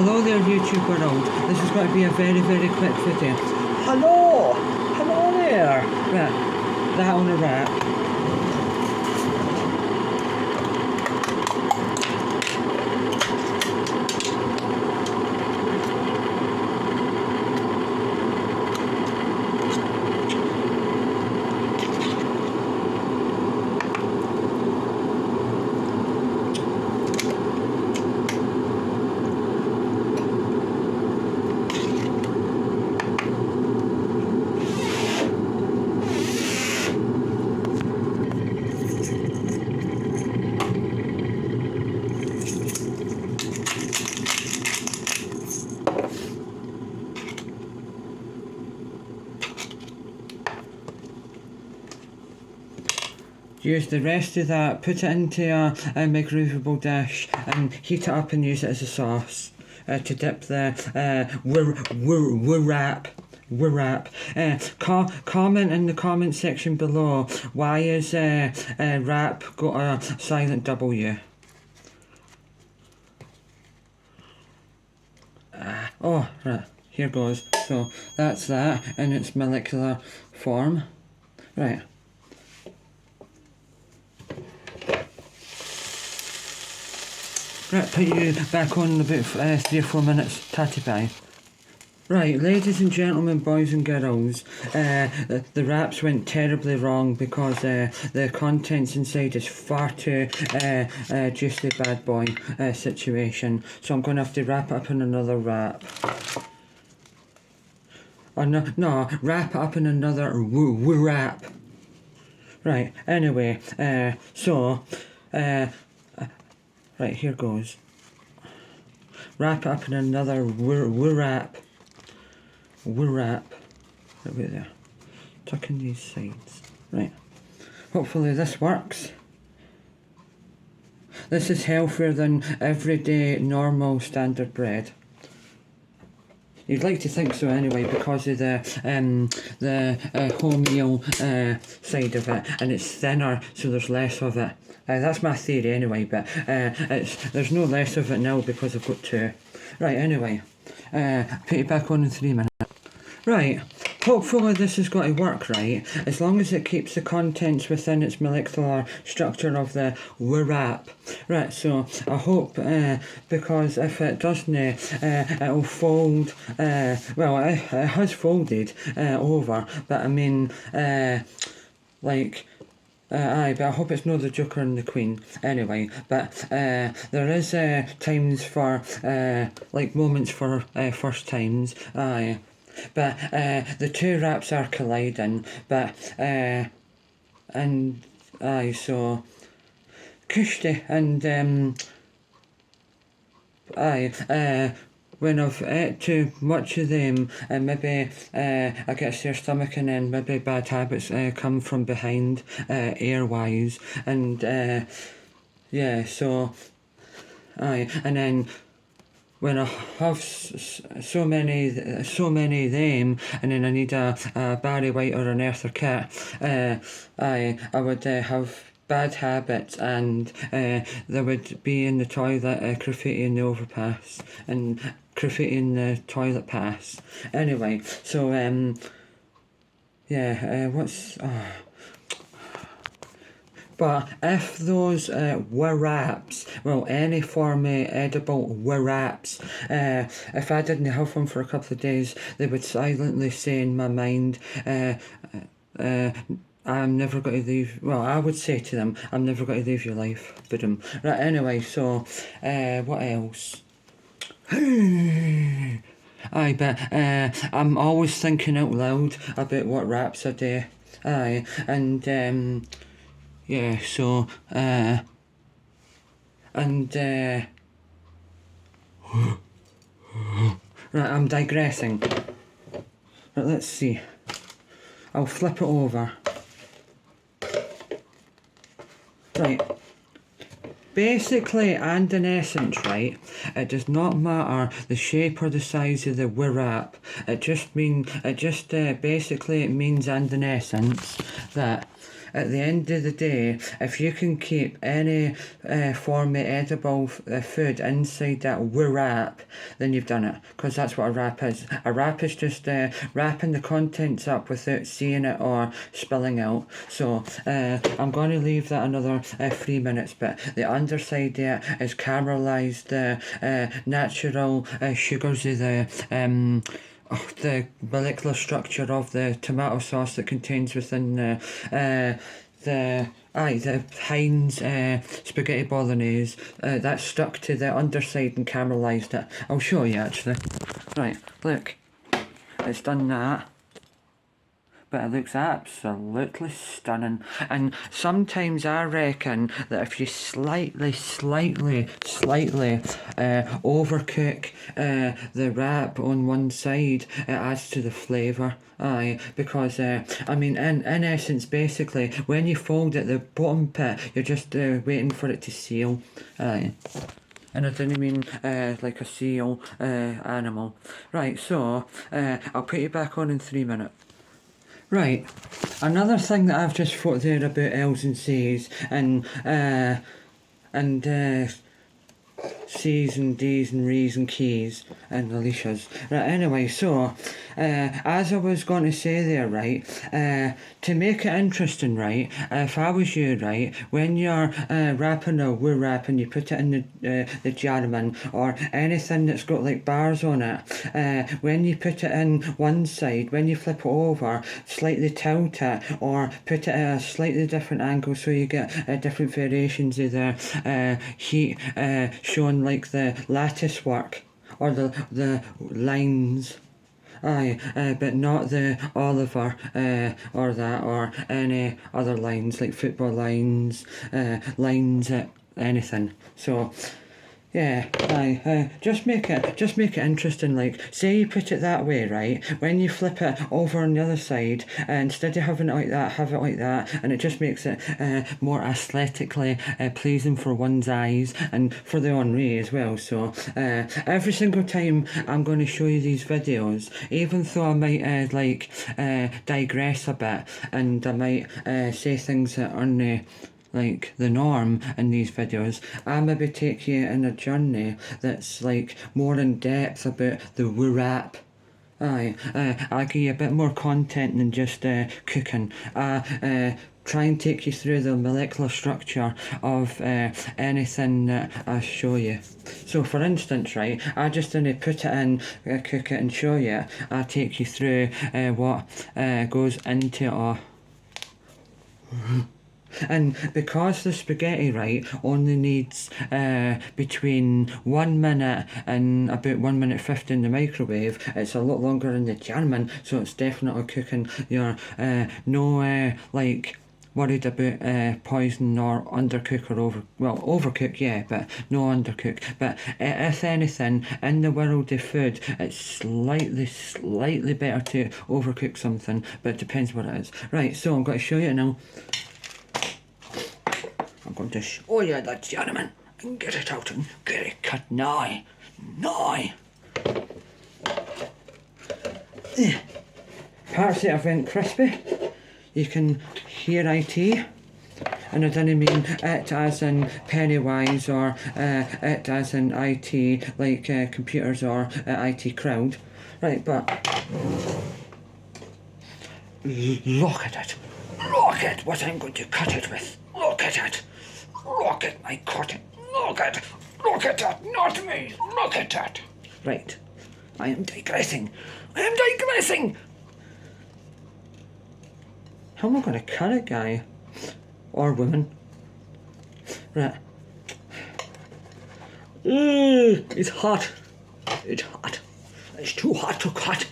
Hello there, YouTube world. This is going to be a very, very quick video. Hello! Hello there! Right, that on a wrap. Use the rest of that, put it into a microwavable dish and heat it up and use it as a sauce to dip the wrap. Comment in the comment section below, why is wrap got a silent W? Oh, right, here goes. So that's that in its molecular form. Right. Right, put you back on in about 3 or 4 minutes. Tatty bye. Right, ladies and gentlemen, boys and girls, the wraps went terribly wrong because the contents inside is far too juicy bad boy situation. So I'm going to have to wrap it up in another wrap. Oh no, wrap it up in another wrap. Right, anyway, right, here goes. Wrap it up in another wrap. Right about there. Tuck in these sides. Right. Hopefully this works. This is healthier than everyday normal standard bread. You'd like to think so anyway, because of the wholemeal side of it, and it's thinner, so there's less of it. That's my theory anyway, but there's no less of it now because I've got 2. Right, anyway, put it back on in 3 minutes. Right, hopefully this has got to work right, as long as it keeps the contents within its molecular structure of the wrap. Right, so I hope, because if it doesn't, it'll fold, well, it has folded over, but I mean, like, aye, but I hope it's not the Joker and the Queen. Anyway, but there is times for, like moments for first times, aye. But the 2 wraps are colliding, but and aye, so cushty and aye, when I've ate too much of them, and maybe I get a sore stomach, and then maybe bad habits come from behind, air-wise, and yeah, so aye, and then when I have so many of them, and then I need a Barry White or an Earther Kit, I would have bad habits, and there would be in the toilet graffiti in the overpass and graffiti in the toilet pass. Anyway, so yeah, but if those wraps, well, any form of edible wraps, if I didn't have them for a couple of days, they would silently say in my mind, I'm never going to leave, well, I would say to them, I'm never going to leave your life. Boom. Right, anyway, so, what else? Aye, but I'm always thinking out loud about what wraps I do. Aye, and, yeah, so, right, I'm digressing. Right, let's see. I'll flip it over. Right. Basically, and in essence, right, it does not matter the shape or the size of the wrap. Basically it means, and in essence, that at the end of the day, if you can keep any form of edible food inside that wrap, then you've done it, because that's what a wrap is. A wrap is just wrapping the contents up without seeing it or spilling out. So I'm going to leave that another 3 minutes, but the underside there is caramelised natural sugars of the molecular structure of the tomato sauce that contains within the Heinz spaghetti bolognese. That stuck to the underside and caramelised it. I'll show you actually. Right, look, it's done that. But it looks absolutely stunning. And sometimes I reckon that if you slightly overcook the wrap on one side, it adds to the flavour. Aye, because I mean, in essence, basically, when you fold it, the bottom bit, you're just waiting for it to seal. Aye. And I didn't mean like a seal animal. Right, so I'll put you back on in 3 minutes. Right, another thing that I've just thought there about L's and C's and C's and D's and Re's and Keys and Alicia's. Right, anyway, so as I was going to say there, right, to make it interesting, right, if I was you, right, when you're wrapping or we're wrapping, you put it in the German or anything that's got like bars on it, when you put it in one side, when you flip it over, slightly tilt it or put it at a slightly different angle so you get different variations of the heat showing like the lattice work or the lines. Aye, but not the Oliver or that or any other lines like football lines, lines at anything. So yeah, aye, just make it interesting. Like, say you put it that way, right? When you flip it over on the other side, instead of having it like that, have it like that, and it just makes it more aesthetically pleasing for one's eyes and for the Henri as well. So every single time I'm going to show you these videos, even though I might digress a bit and I might say things that aren't like the norm in these videos, I maybe take you in a journey that's like more in depth about the wrap. Aye, I give you a bit more content than just cooking. Try and take you through the molecular structure of anything that I show you. So for instance, right, I just didn't put it in, cook it and show you. I take you through what goes into it. And because the spaghetti, right, only needs between 1 minute and about 1 minute 50 in the microwave, it's a lot longer in the German, so it's definitely cooking. You're worried about poison or undercook or overcook, yeah, but no undercook. But if anything, in the world of food, it's slightly better to overcook something, but it depends what it is. Right, so I'm going to show you now. I'm going to show you the German and get it out and get it cut now. Parts that have been crispy, you can hear IT, and I don't mean it as in Pennywise or it as in IT like computers or IT crowd. Right, but look at it. Look at what I'm going to cut it with. Look at it. Look at my cutting. Look at that. Not me. Look at that. Right. I am digressing. How am I going to cut it, guy? Or woman? Right. It's hot. It's too hot to cut.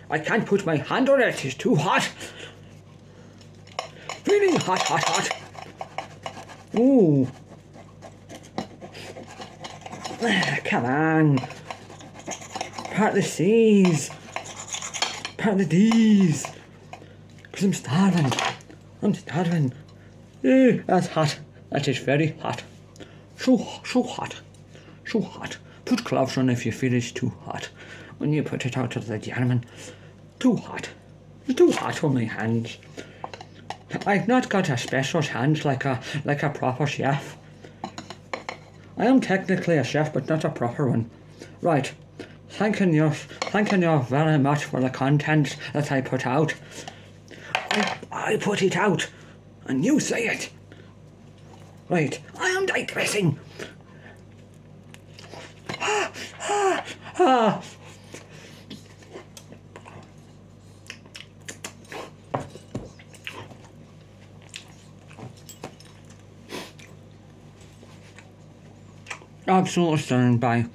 I can't put my hand on it. It's too hot. Really hot. Ooh. Come on. Part the C's. Part the D's. Because I'm starving. That's hot. That is very hot. So hot. Put gloves on if you feel it's too hot. When you put it out of the German. Too hot. It's too hot on my hands. I've not got a special hand like a proper chef. I am technically a chef, but not a proper one. Right. Thanking you very much for the content that I put out. I put it out, and you say it. Right. I am digressing. Absolutely stunning. Bye.